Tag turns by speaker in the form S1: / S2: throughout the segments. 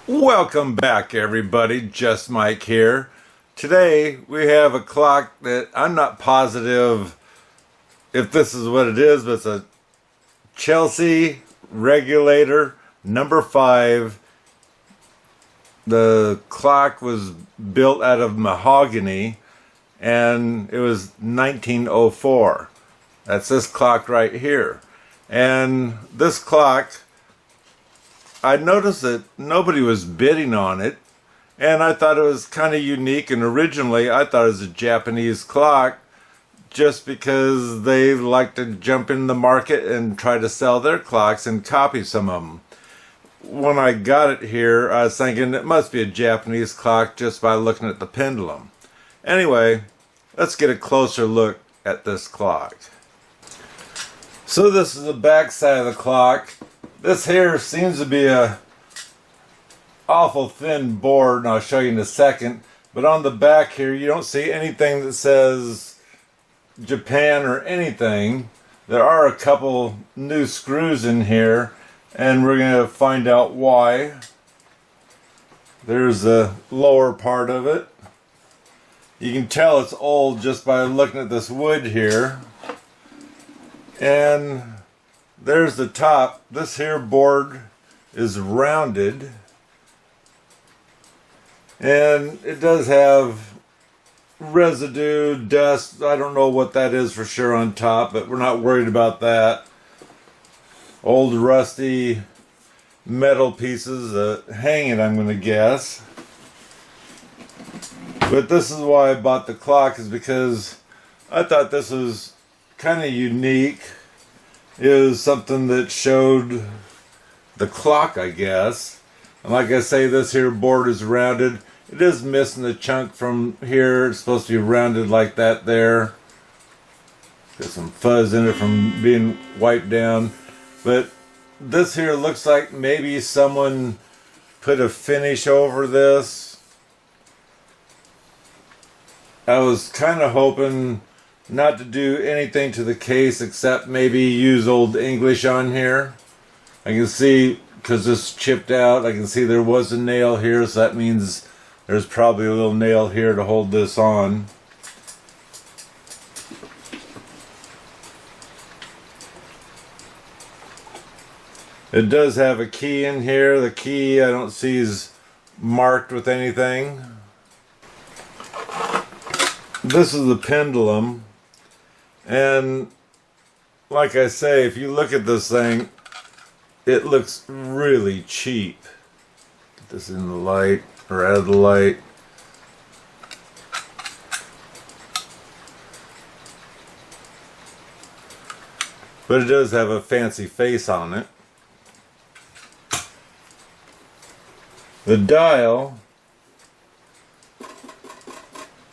S1: Welcome back, everybody. Just Mike here. Today we have a clock that I'm not positive if this is what it is, but it's a Chelsea Regulator number 5. The clock was built out of mahogany and it was 1904. That's this clock right here. And this clock, I noticed that nobody was bidding on it, and I thought it was kind of unique. And originally I thought it was a Japanese clock just because they like to jump in the market and try to sell their clocks and copy some of them. When I got it here, I was thinking it must be a Japanese clock just by looking at the pendulum. Anyway, let's get a closer look at this clock. So this is the back side of the clock. This here seems to be a awful thin board, and I'll show you in a second. But on the back here, you don't see anything that says Japan or anything. There are a couple new screws in here, and we're going to find out why. There's the lower part of it. You can tell it's old just by looking at this wood here. And there's the top. This here board is rounded, and it does have residue, dust. I don't know what that is for sure on top, but we're not worried about that. Old rusty metal pieces hanging, I'm going to guess. But this is why I bought the clock, is because I thought this was kind of unique. It was something that showed the clock, I guess. And like I say, this here board is rounded. It is missing a chunk from here. It's supposed to be rounded like that there. Got some fuzz in it from being wiped down. But this here looks like maybe someone put a finish over this. I was kind of hoping not to do anything to the case except maybe use Old English on here. I can see, because this chipped out, I can see there was a nail here, so that means there's probably a little nail here to hold this on. It does have a key in here. The key I don't see is marked with anything. This is the pendulum. And like I say, if you look at this thing, it looks really cheap. Get this in the light, or out of the light. But it does have a fancy face on it. The dial,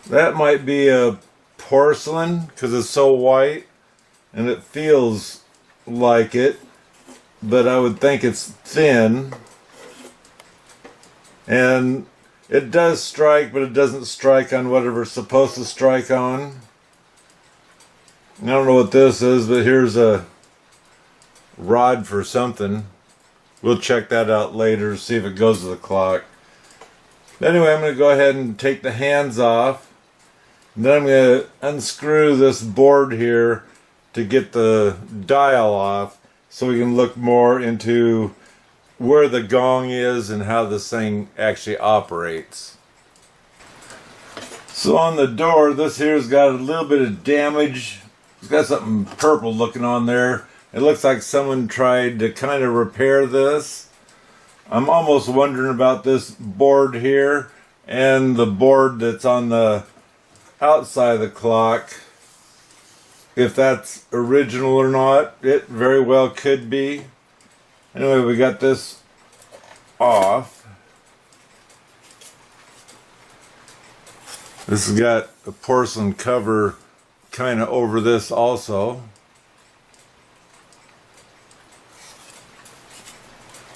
S1: that might be a porcelain because it's so white, and it feels like it, but I would think it's thin. And it does strike, but it doesn't strike on whatever it's supposed to strike on. I don't know what this is, but here's a rod for something. We'll check that out later, see if it goes to the clock. Anyway, I'm going to go ahead and take the hands off. And then I'm going to unscrew this board here to get the dial off, so we can look more into where the gong is and how this thing actually operates. So on the door, this here's got a little bit of damage. It's got something purple looking on there. It looks like someone tried to kind of repair this. I'm almost wondering about this board here and the board that's on the outside of the clock, if that's original or not. It very well could be. Anyway, we got this off. This has got a porcelain cover kind of over this also.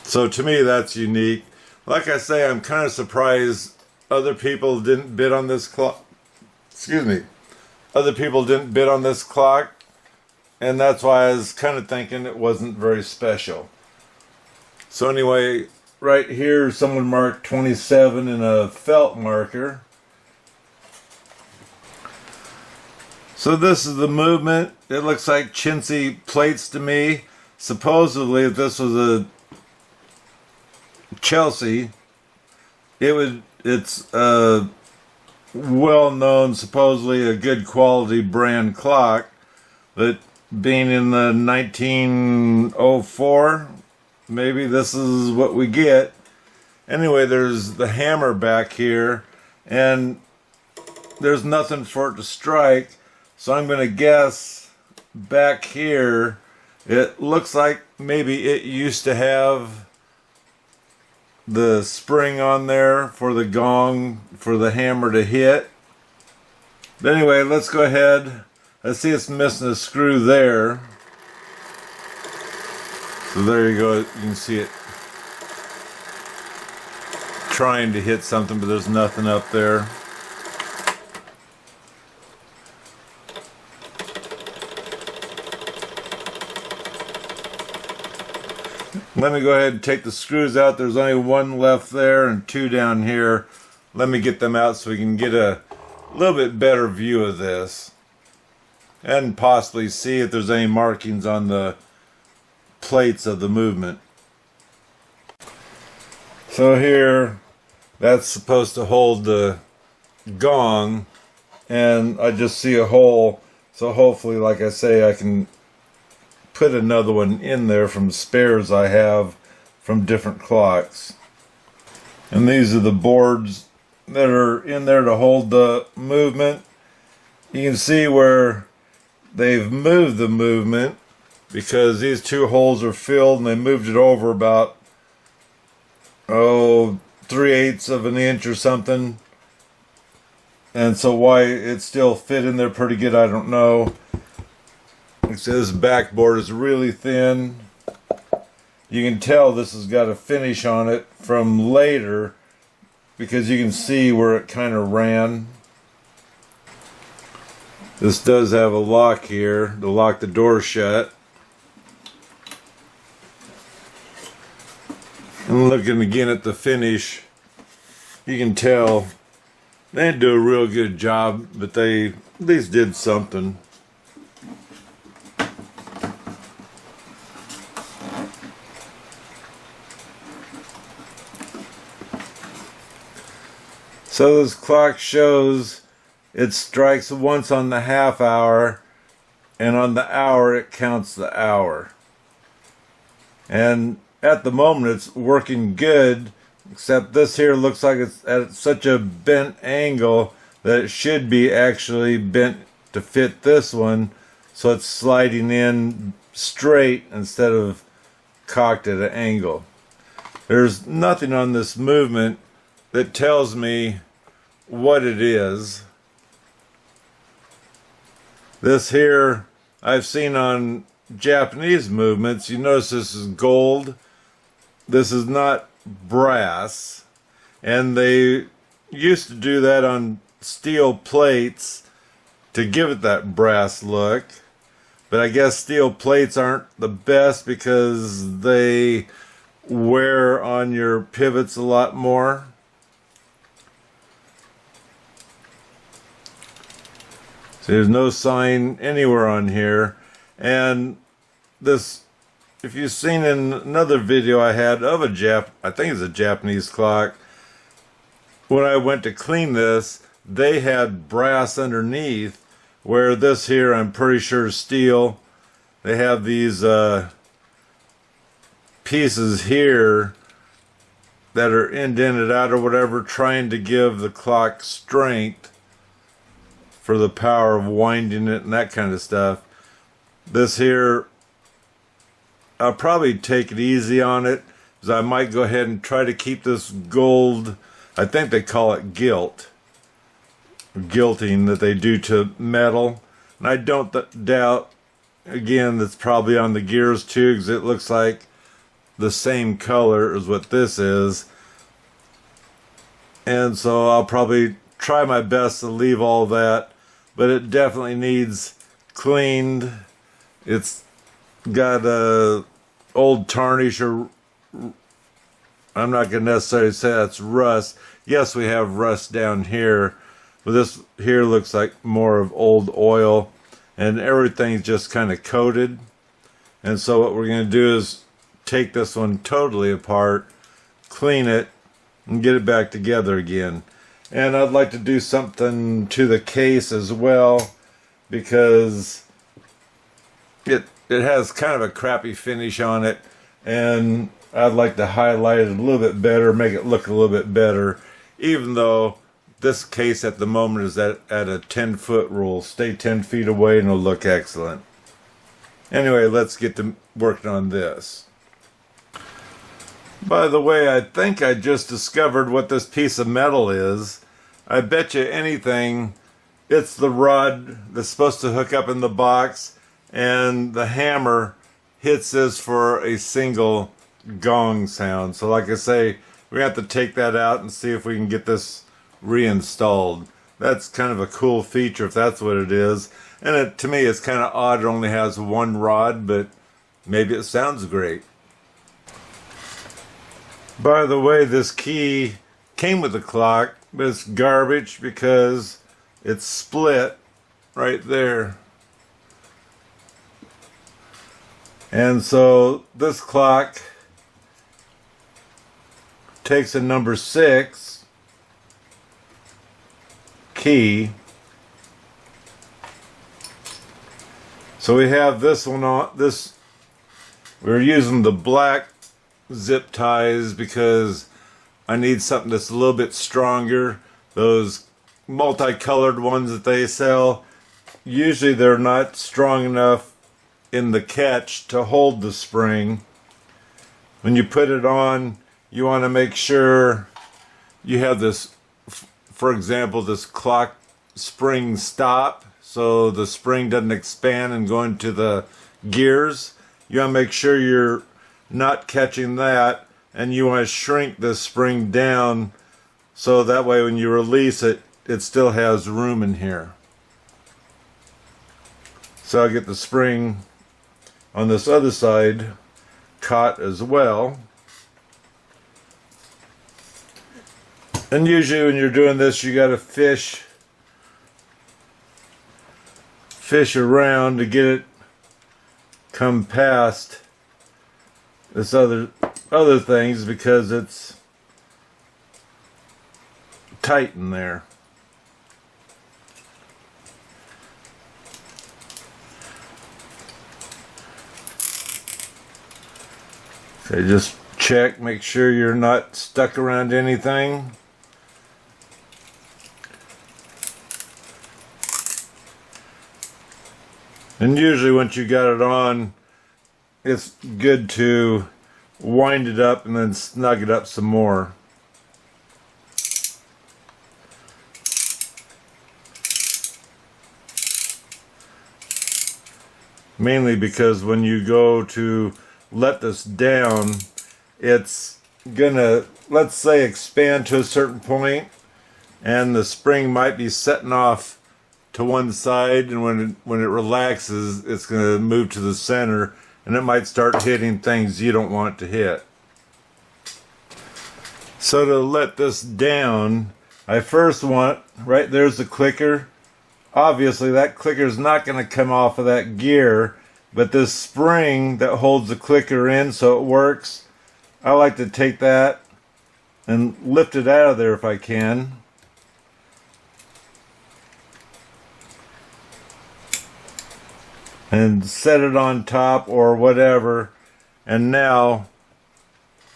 S1: So to me, that's unique. Like I say, I'm kind of surprised other people didn't bid on this clock. Excuse me. Other people didn't bid on this clock, and that's why I was kind of thinking it wasn't very special. So anyway, right here someone marked 27 in a felt marker. So this is the movement. It looks like chintzy plates to me. Supposedly, if this was a Chelsea, it's well known, supposedly a good quality brand clock, but being in the 1904, maybe this is what we get. Anyway, there's the hammer back here, and there's nothing for it to strike, so I'm going to guess back here it looks like maybe it used to have the spring on there for the gong, for the hammer to hit. But anyway, let's go ahead. I see it's missing a screw there. So there you go, you can see it trying to hit something, but there's nothing up there. Let me go ahead and take the screws out. There's only one left there and two down here. Let me get them out so we can get a little bit better view of this and possibly see if there's any markings on the plates of the movement. So here, that's supposed to hold the gong, and I just see a hole, so hopefully, like I say, I can put another one in there from spares I have from different clocks. And these are the boards that are in there to hold the movement. You can see where they've moved the movement because these two holes are filled, and they moved it over about 3/8 of an inch or something. And so why it still fit in there pretty good, I don't know. It says backboard is really thin. You can tell this has got a finish on it from later because you can see where it kind of ran. This does have a lock here to lock the door shut. And looking again at the finish, you can tell they didn't do a real good job, but they at least did something. So this clock shows it strikes once on the half hour, and on the hour it counts the hour. And at the moment it's working good, except this here looks like it's at such a bent angle that it should be actually bent to fit this one, so it's sliding in straight instead of cocked at an angle. There's nothing on this movement that tells me what it is. This here I've seen on Japanese movements. You notice this is gold. This is not brass, and they used to do that on steel plates to give it that brass look, but I guess steel plates aren't the best because they wear on your pivots a lot more. So there's no sign anywhere on here. And this, if you've seen in another video I had of I think it's a Japanese clock, when I went to clean this, they had brass underneath, where this here I'm pretty sure is steel. They have these pieces here that are indented out or whatever, trying to give the clock strength for the power of winding it and that kind of stuff. This here, I'll probably take it easy on it, because I might go ahead and try to keep this gold, I think they call it gilt, gilting that they do to metal. And I don't doubt, again, that's probably on the gears too, because it looks like the same color as what this is. And so I'll probably try my best to leave all that, but it definitely needs cleaned. It's got a old tarnish, or I'm not going to necessarily say that's rust. Yes, we have rust down here, but this here looks like more of old oil, and everything's just kind of coated. And so what we're going to do is take this one totally apart, clean it, and get it back together again. And I'd like to do something to the case as well, because it has kind of a crappy finish on it, and I'd like to highlight it a little bit better, make it look a little bit better, even though this case at the moment is at a 10-foot rule. Stay 10 feet away and it'll look excellent. Anyway, let's get to working on this. By the way, I think I just discovered what this piece of metal is. I bet you anything it's the rod that's supposed to hook up in the box, and the hammer hits this for a single gong sound. So like I say, we have to take that out and see if we can get this reinstalled. That's kind of a cool feature if that's what it is. And to me it's kind of odd it only has one rod, but maybe it sounds great. By the way, this key came with the clock, but it's garbage because it's split right there. And so this clock takes a number 6 key. So we have this one on this. We're using the black zip ties because I need something that's a little bit stronger. Those multicolored ones that they sell, usually they're not strong enough in the catch to hold the spring. When you put it on, you want to make sure you have this, for example, this clock spring stop, so the spring doesn't expand and go into the gears. You want to make sure you're not catching that, and you want to shrink the spring down so that way when you release it, it still has room in here. So I'll get the spring on this other side caught as well. And usually when you're doing this, you got to fish around to get it come past this other things because it's tight in there. So just check, make sure you're not stuck around anything. And usually once you got it on, it's good to wind it up and then snug it up some more. Mainly because when you go to let this down, it's gonna, let's say, expand to a certain point, and the spring might be setting off to one side, and when it relaxes, it's going to move to the center, and it might start hitting things you don't want to hit. So to let this down, I first want, right there's the clicker. Obviously that clicker is not going to come off of that gear, but this spring that holds the clicker in so it works, I like to take that and lift it out of there if I can. And set it on top or whatever, and now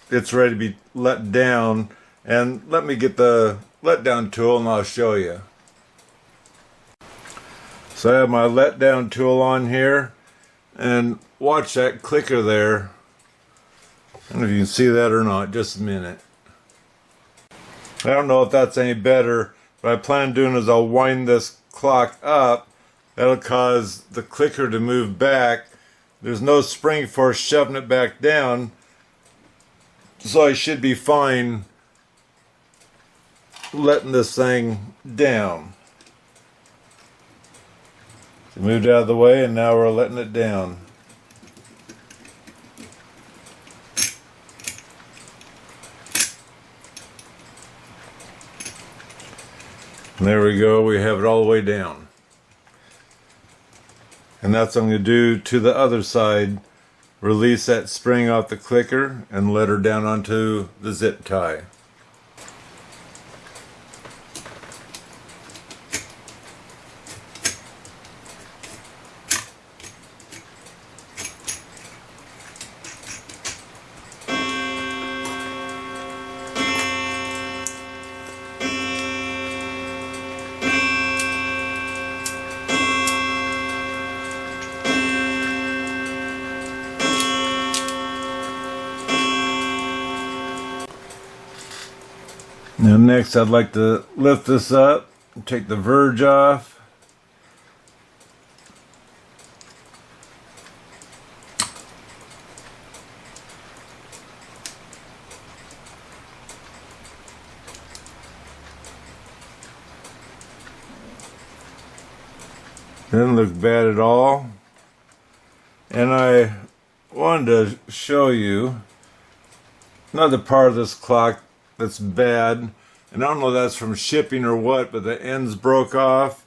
S1: it's ready to be let down. And let me get the let down tool and I'll show you. So I have my let down tool on here, and watch that clicker there. I don't know if you can see that or not. Just a minute. I don't know if that's any better. What I plan on doing is I'll wind this clock up. That'll cause the clicker to move back. There's no spring force shoving it back down, so I should be fine letting this thing down. So moved out of the way, and now we're letting it down. There we go, we have it all the way down. And that's what I'm going to do to the other side. Release that spring off the clicker and let her down onto the zip tie. Now next I'd like to lift this up, take the verge off. Didn't look bad at all. And I wanted to show you another part of this clock that's bad, and I don't know if that's from shipping or what, but the ends broke off.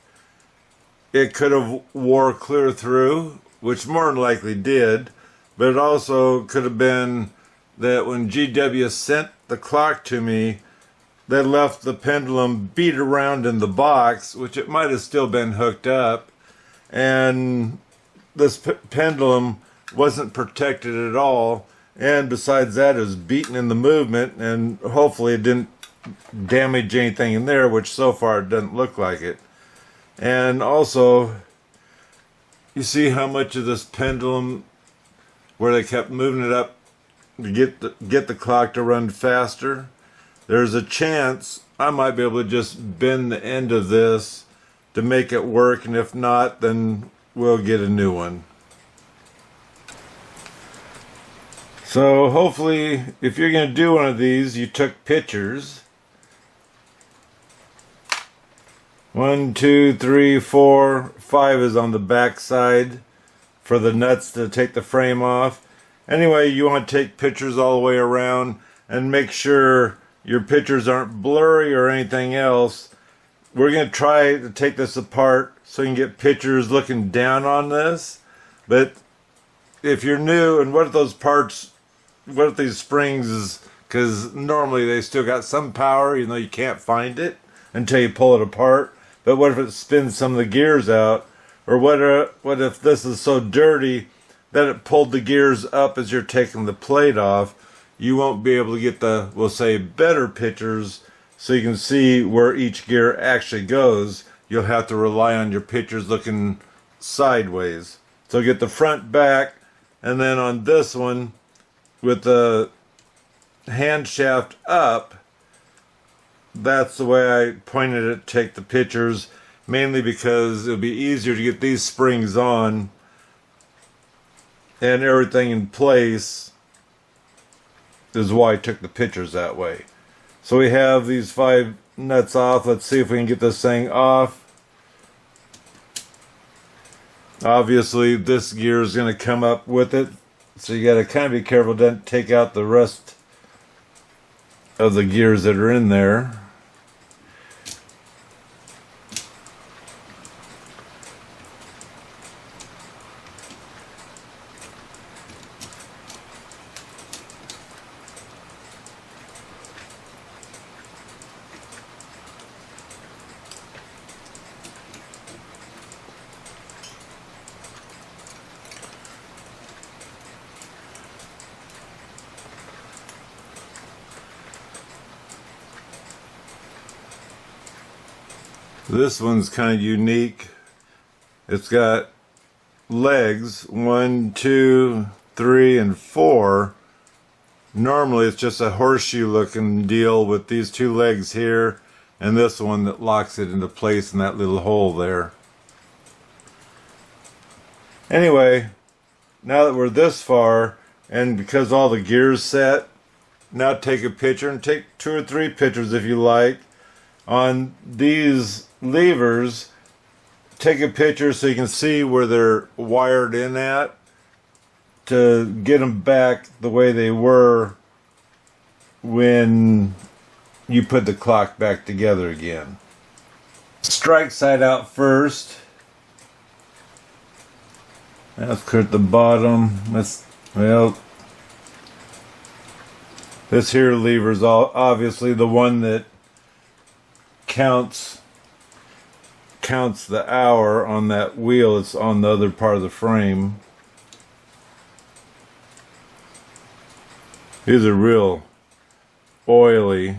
S1: It could have wore clear through, which more than likely did, but it also could have been that when GW sent the clock to me, they left the pendulum beat around in the box, which it might have still been hooked up, and this pendulum wasn't protected at all. And besides that, it was beaten in the movement, and hopefully it didn't damage anything in there, which so far it doesn't look like it. And also, you see how much of this pendulum, where they kept moving it up to get the clock to run faster? There's a chance I might be able to just bend the end of this to make it work, and if not, then we'll get a new one. So hopefully, if you're going to do one of these, you took pictures. 1, 2, 3, 4, 5 is on the back side for the nuts to take the frame off. Anyway, you want to take pictures all the way around and make sure your pictures aren't blurry or anything else. We're going to try to take this apart so you can get pictures looking down on this. But if you're new, and what if those parts, what if these springs, because normally they still got some power, even though you can't find it until you pull it apart. But what if it spins some of the gears out? Or what if this is so dirty that it pulled the gears up as you're taking the plate off? You won't be able to get the, we'll say, better pictures so you can see where each gear actually goes. You'll have to rely on your pictures looking sideways. So get the front back, and then on this one, with the hand shaft up, that's the way I pointed it to take the pictures, mainly because it'll be easier to get these springs on and everything in place, is why I took the pictures that way. So we have these 5 nuts off. Let's see if we can get this thing off. Obviously this gear is going to come up with it, so you got to kind of be careful to take out the rest of the gears that are in there. This one's kind of unique. It's got legs 1, 2, 3, and 4. Normally it's just a horseshoe looking deal with these 2 legs here and this one that locks it into place in that little hole there. Anyway, now that we're this far, and because all the gears set, now take a picture, and take 2 or 3 pictures if you like on these levers. Take a picture so you can see where they're wired in at, to get them back the way they were when you put the clock back together again. strike side out first. Let's clear at the bottom. Well, this here lever is obviously the one that counts the hour on that wheel. It's on the other part of the frame. These are real oily.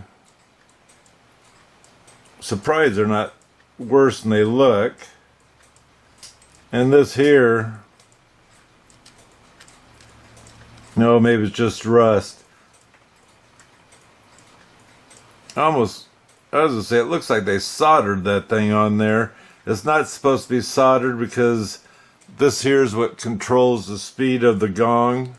S1: Surprised they're not worse than they look. And this here, no, maybe it's just rust. I was gonna say, it looks like they soldered that thing on there. It's not supposed to be soldered because this here is what controls the speed of the gong.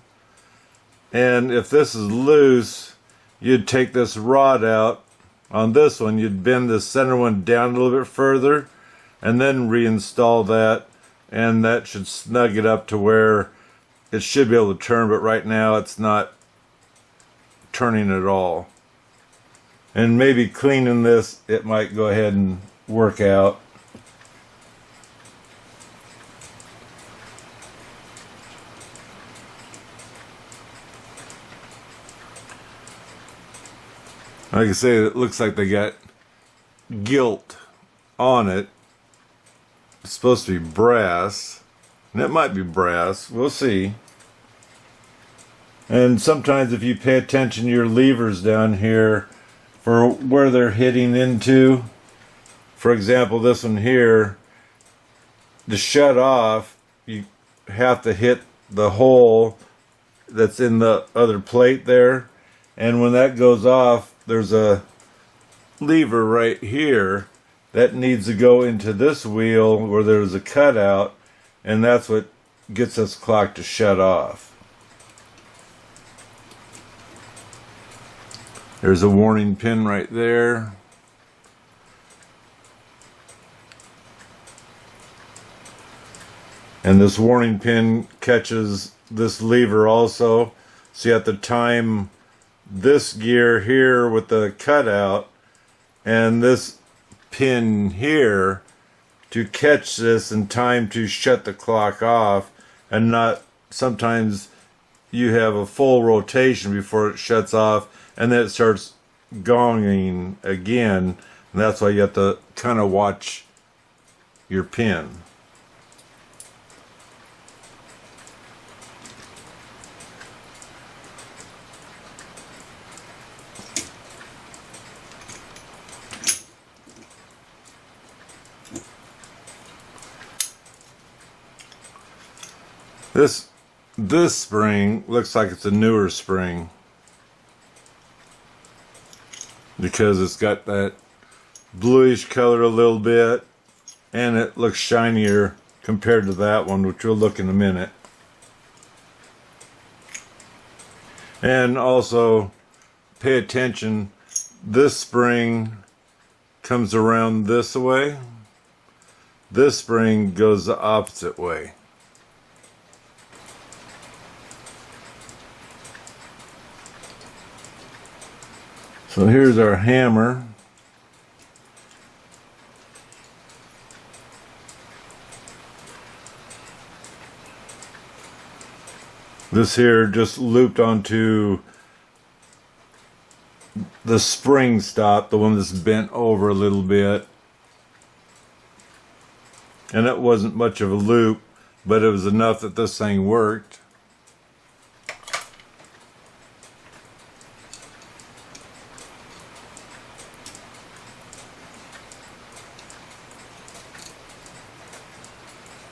S1: And if this is loose, you'd take this rod out. On this one, you'd bend the center one down a little bit further and then reinstall that, and that should snug it up to where it should be able to turn, but right now it's not turning at all. And maybe cleaning this, it might go ahead and work out. Like I say, it looks like they got gilt on it. It's supposed to be brass, and it might be brass. We'll see. And sometimes if you pay attention to your levers down here for where they're hitting into, for example, this one here, to shut off, you have to hit the hole that's in the other plate there. And when that goes off, there's a lever right here that needs to go into this wheel where there's a cutout, and that's what gets this clock to shut off. There's a warning pin right there. And this warning pin catches this lever also, so you have to time this gear here with the cutout and this pin here to catch this in time to shut the clock off, and not sometimes you have a full rotation before it shuts off and then it starts gonging again, and that's why you have to kind of watch your pin. This spring looks like it's a newer spring because it's got that bluish color a little bit, and it looks shinier compared to that one, which we'll look in a minute. And also pay attention, this spring comes around this way, this spring goes the opposite way. So here's our hammer. This here just looped onto the spring stop, the one that's bent over a little bit. And it wasn't much of a loop, but it was enough that this thing worked.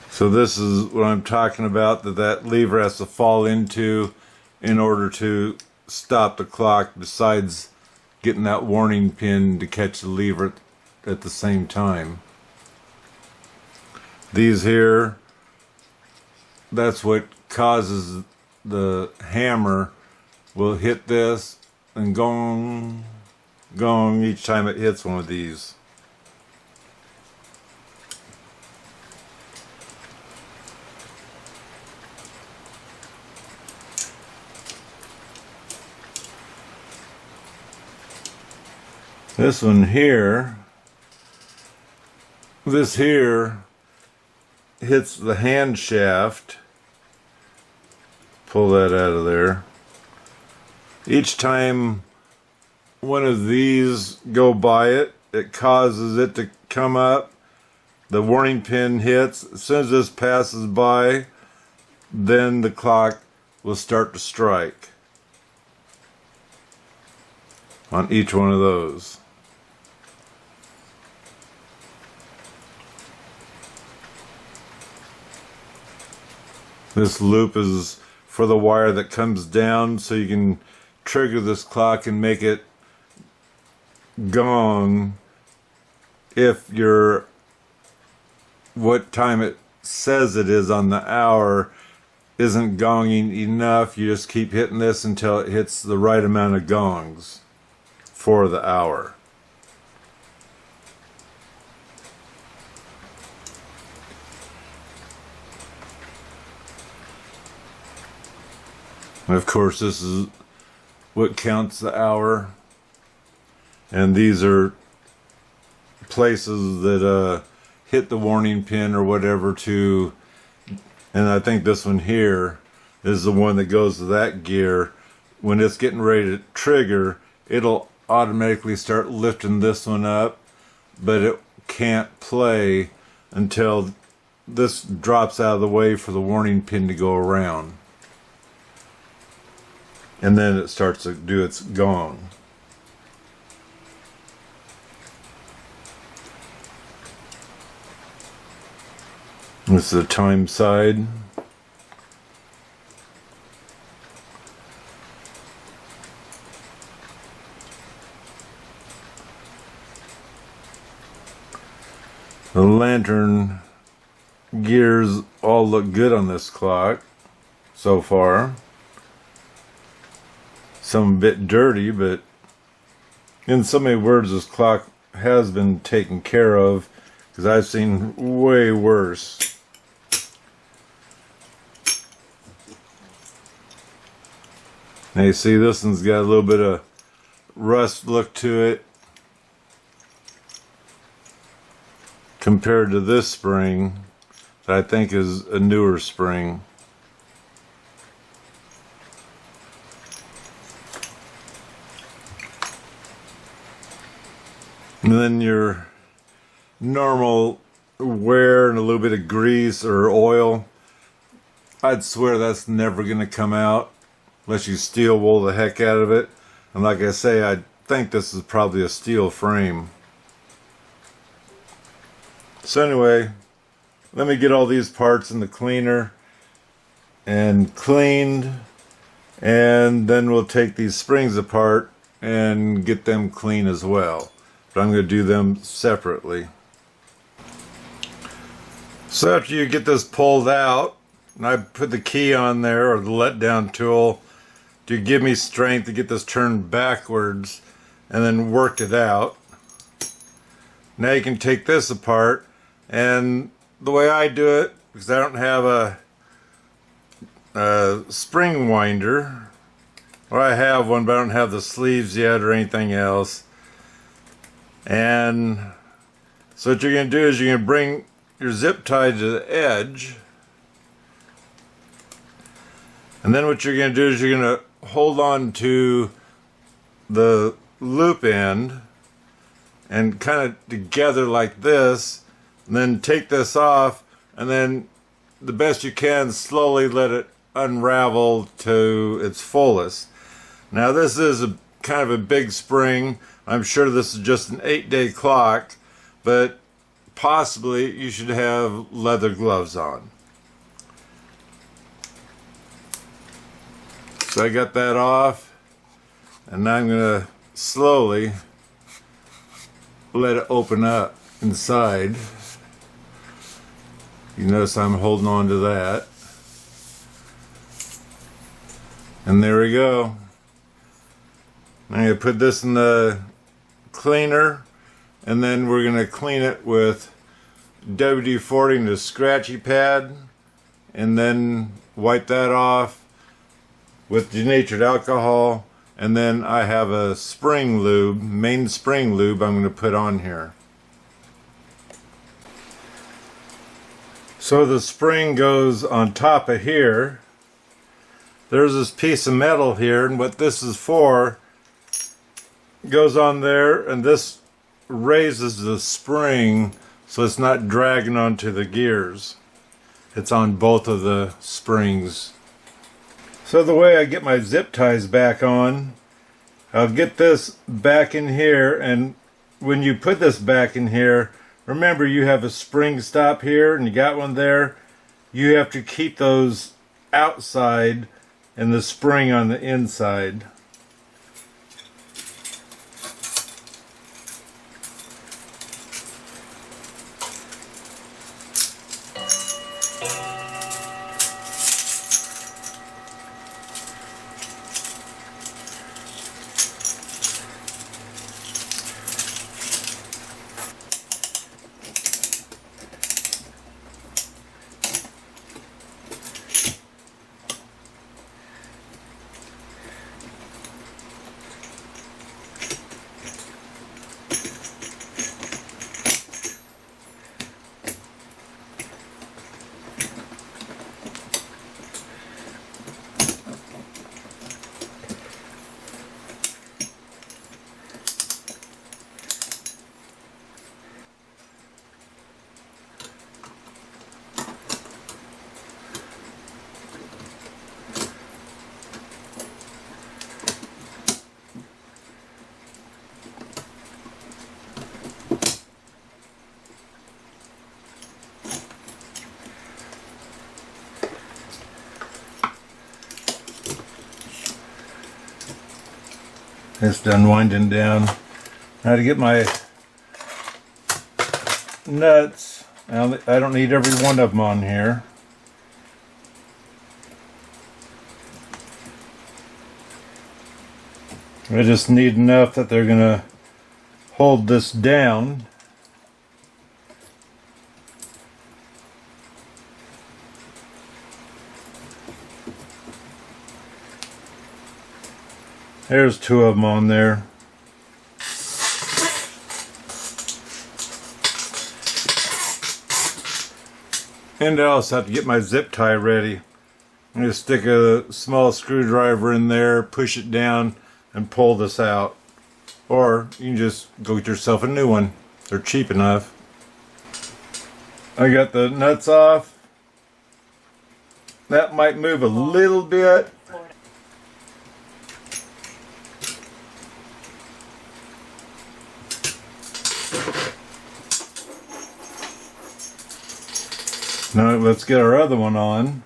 S1: So this is what I'm talking about, that lever has to fall into in order to stop the clock, besides getting that warning pin to catch the lever at the same time. These here, that's what causes the hammer will hit this and gong, gong each time it hits one of these. This one here this here hits the hand shaft. Pull that out of there. Each time one of these go by it, it causes it to come up. The warning pin hits. As soon as this passes by, then the clock will start to strike on each one of those. This loop is for the wire that comes down, so you can trigger this clock and make it gong if your what time it says it is on the hour isn't gonging enough. You just keep hitting this until it hits the right amount of gongs for the hour. And of course, this is what counts the hour, and these are places that hit the warning pin or whatever to, and I think this one here is the one that goes to that gear. When it's getting ready to trigger, it'll automatically start lifting this one up, but it can't play until this drops out of the way for the warning pin to go around. And then it starts to do its gong. This is the time side. The lantern gears all look good on this clock so far. Some a bit dirty, but in so many words, this clock has been taken care of, because I've seen way worse. Now you see this one's got a little bit of rust look to it compared to this spring that I think is a newer spring. And then your normal wear and a little bit of grease or oil, I'd swear that's never going to come out unless you steel wool the heck out of it. And like I say, I think this is probably a steel frame. So anyway, let me get all these parts in the cleaner and cleaned, and then we'll take these springs apart and get them clean as well. But I'm going to do them separately. So after you get this pulled out, and I put the key on there, or the letdown tool, to give me strength to get this turned backwards, and then worked it out. Now you can take this apart, and the way I do it, because I don't have a spring winder, or I have one but I don't have the sleeves yet or anything else. And so what you're going to do is you're going to bring your zip tie to the edge, and then what you're going to do is you're going to hold on to the loop end and kind of together like this, and then take this off, and then the best you can slowly let it unravel to its fullest. Now this is a kind of a big spring. I'm sure this is just an 8-day clock, but possibly you should have leather gloves on. So I got that off, and now I'm going to slowly let it open up inside. You notice I'm holding on to that. And there we go. I'm going to put this in the cleaner, and then we're going to clean it with WD-40 and the scratchy pad, and then wipe that off with denatured alcohol, and then I have a spring lube, main spring lube I'm going to put on here. So the spring goes on top of here. There's this piece of metal here, and what this is for goes on there, and this raises the spring so it's not dragging onto the gears. It's on both of the springs. So the way I get my zip ties back on, I'll get this back in here, and when you put this back in here, remember you have a spring stop here and you got one there. You have to keep those outside and the spring on the inside. It's done winding down. Now to get my nuts, I don't need every one of them on here. I just need enough that they're going to hold this down. There's two of them on there. And I also have to get my zip tie ready. I'm going to stick a small screwdriver in there, push it down, and pull this out. Or you can just go get yourself a new one. They're cheap enough. I got the nuts off. That might move a little bit. Now let's get our other one on.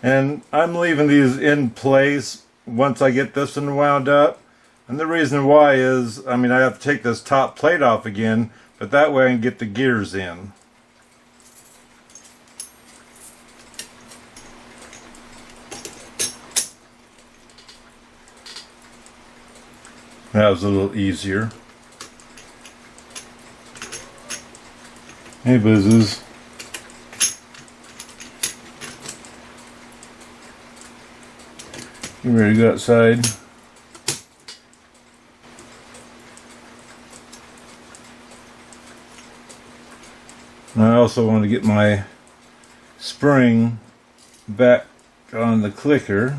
S1: And I'm leaving these in place once I get this one wound up. And the reason why is, I have to take this top plate off again, but that way I can get the gears in. That was a little easier. Hey, buzzes. You ready to go outside? And I also want to get my spring back on the clicker.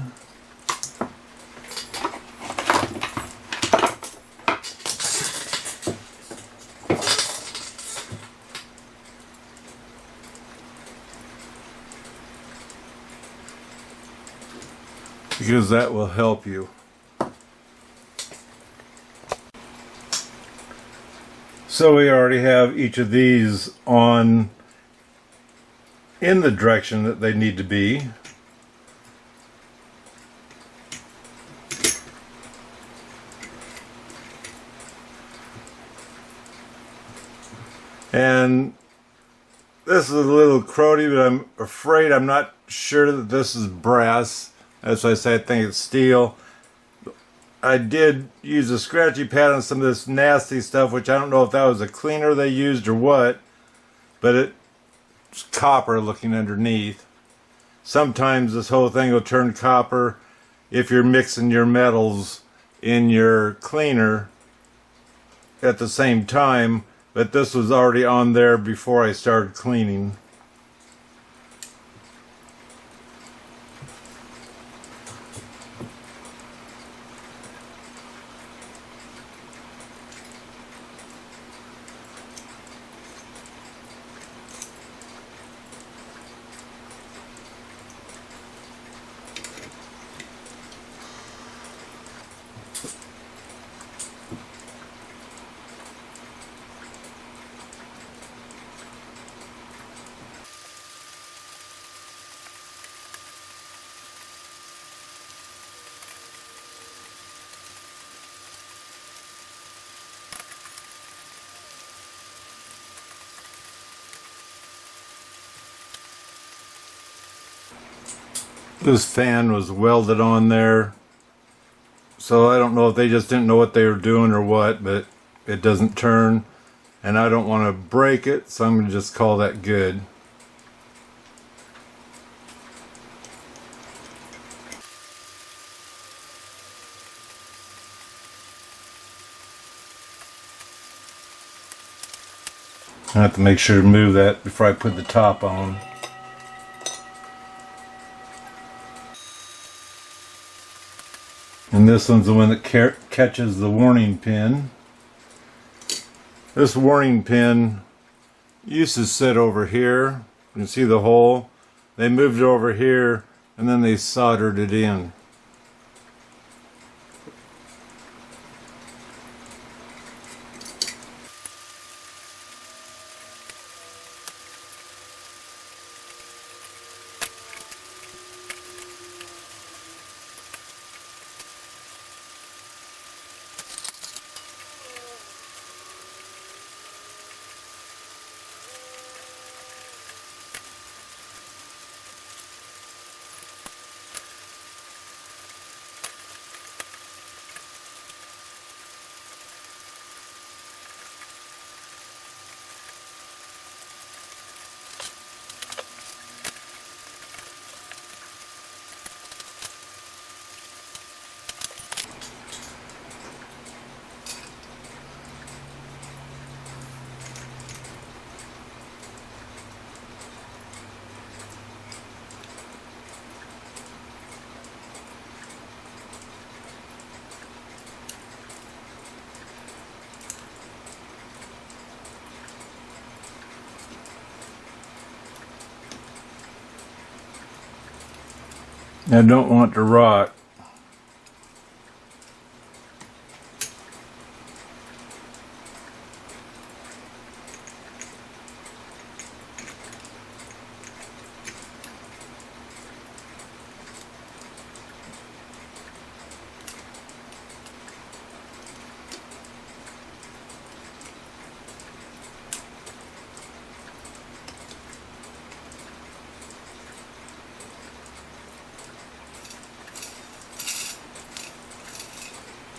S1: Because that will help you. So we already have each of these on in the direction that they need to be. And this is a little cruddy, but I'm afraid I'm not sure that this is brass. That's why I say I think it's steel. I did use a scratchy pad on some of this nasty stuff, which I don't know if that was a cleaner they used or what, but it's copper looking underneath. Sometimes this whole thing will turn copper if you're mixing your metals in your cleaner at the same time, but this was already on there before I started cleaning. This fan was welded on there, so I don't know if they just didn't know what they were doing or what, but it doesn't turn, and I don't want to break it, so I'm going to just call that good. I have to make sure to move that before I put the top on. And this one's the one that catches the warning pin. This warning pin used to sit over here. You can see the hole. They moved it over here and then they soldered it in. I don't want to rot.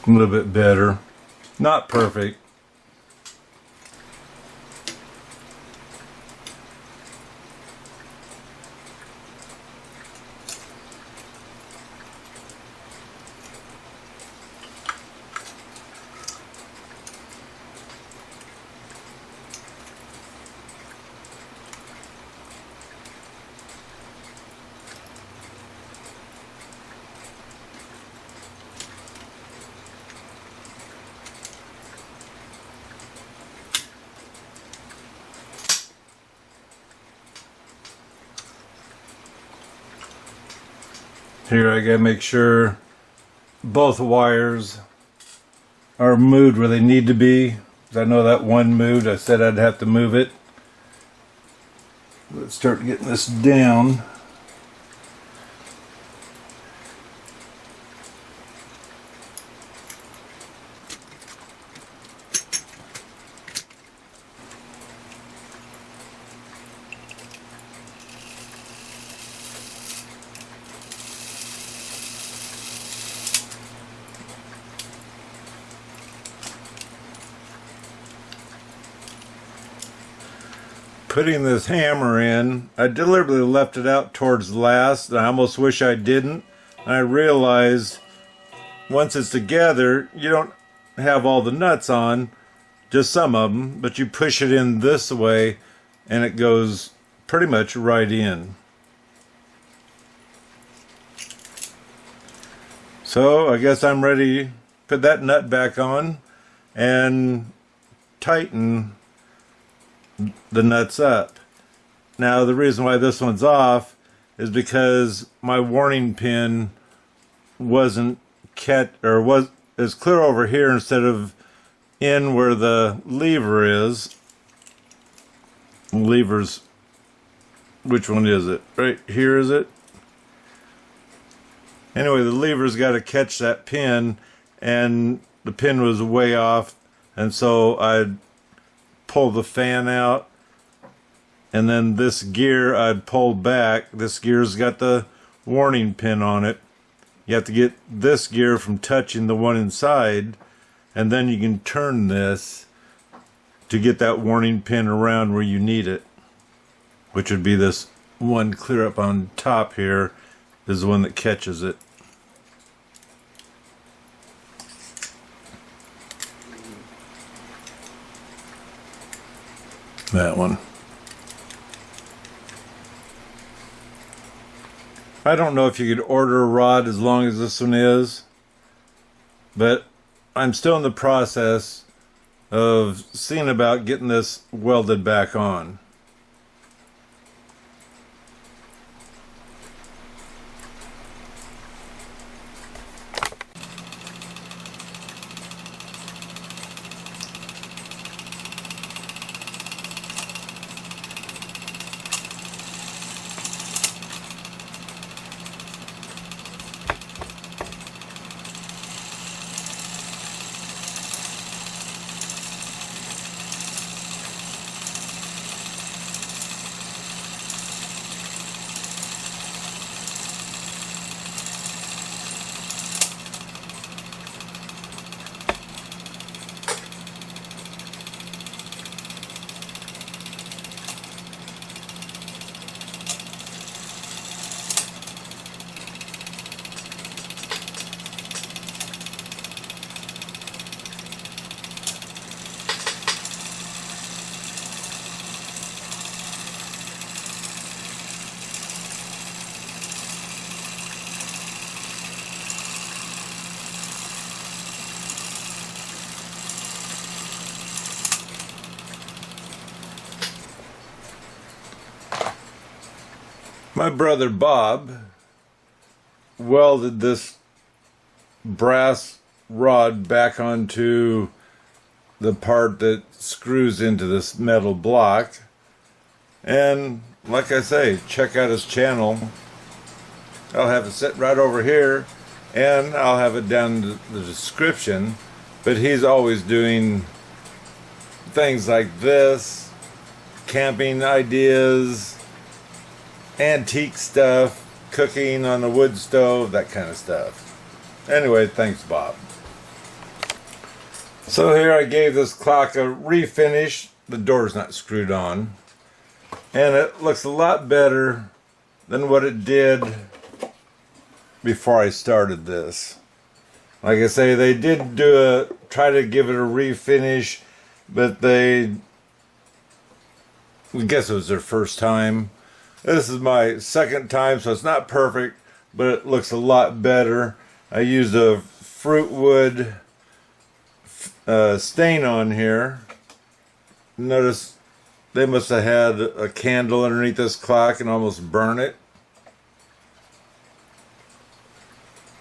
S1: A little bit better. Not perfect. Here I gotta make sure both wires are moved where they need to be. I know that one moved. I said I'd have to move it. Let's start getting this down. Putting this hammer in, I deliberately left it out towards last, and I almost wish I didn't. And I realized once it's together, you don't have all the nuts on, just some of them, but you push it in this way and it goes pretty much right in. So I guess I'm ready to put that nut back on and tighten the nuts up. Now the reason why this one's off is because my warning pin wasn't is clear over here instead of in where the lever is. Levers, which one is it? Right here, is it? Anyway, the lever's got to catch that pin, and the pin was way off, and so I'd pull the fan out, and then this gear I'd pull back. This gear's got the warning pin on it. You have to get this gear from touching the one inside, and then you can turn this to get that warning pin around where you need it, which would be this one clear up on top here is the one that catches it. That one. I don't know if you could order a rod as long as this one is, but I'm still in the process of seeing about getting this welded back on. My brother Bob welded this brass rod back onto the part that screws into this metal block, and like I say, check out his channel. I'll have it set right over here, and I'll have it down in the description, but he's always doing things like this, camping ideas, antique stuff, cooking on the wood stove, that kind of stuff. Anyway, thanks Bob. So here I gave this clock a refinish. The door's not screwed on, and it looks a lot better than what it did before I started this. Like I say, they did try to give it a refinish, but I guess it was their first time. This is my second time, so it's not perfect, but it looks a lot better. I used a fruit wood stain on here. Notice they must have had a candle underneath this clock and almost burn it.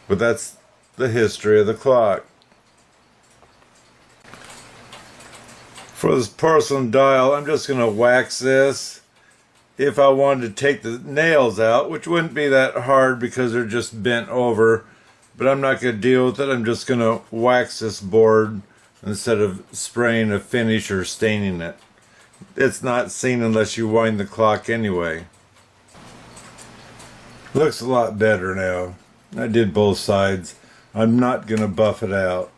S1: But that's the history of the clock. For this porcelain dial, I'm just going to wax this. If I wanted to take the nails out, which wouldn't be that hard because they're just bent over, but I'm not going to deal with it. I'm just going to wax this board instead of spraying a finish or staining it. It's not seen unless you wind the clock anyway. Looks a lot better now. I did both sides. I'm not going to buff it out.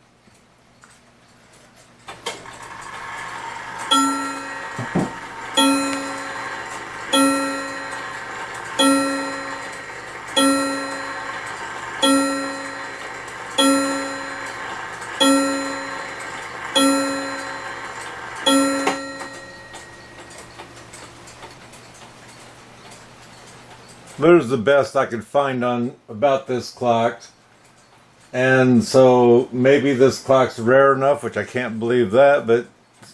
S1: There's the best I could find on about this clock. And so maybe this clock's rare enough, which I can't believe that, but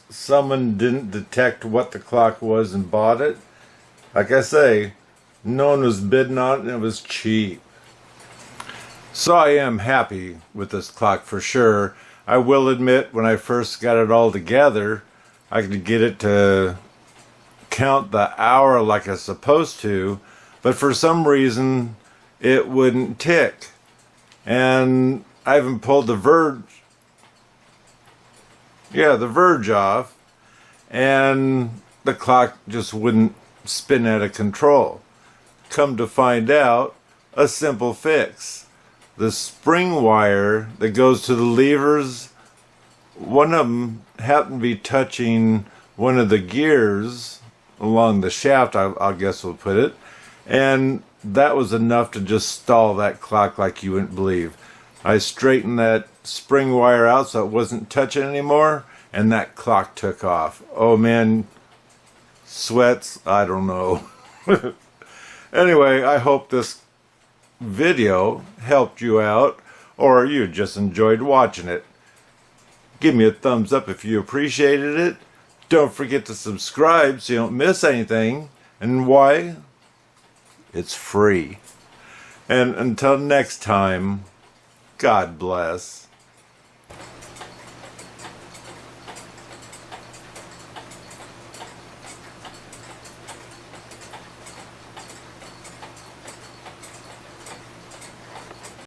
S1: someone didn't detect what the clock was and bought it. Like I say, no one was bidding on it and it was cheap. So I am happy with this clock for sure. I will admit, when I first got it all together, I could get it to count the hour like it's supposed to, but for some reason it wouldn't tick. And I even pulled the verge off, and the clock just wouldn't spin out of control. Come to find out, a simple fix. The spring wire that goes to the levers, one of them happened to be touching one of the gears along the shaft, I guess we'll put it, and that was enough to just stall that clock like you wouldn't believe. I straightened that spring wire out so it wasn't touching anymore, and that clock took off. Oh man, sweats, I don't know. Anyway, I hope this video helped you out, or you just enjoyed watching it. Give me a thumbs up if you appreciated it. Don't forget to subscribe so you don't miss anything. And why? It's free. And until next time, God bless.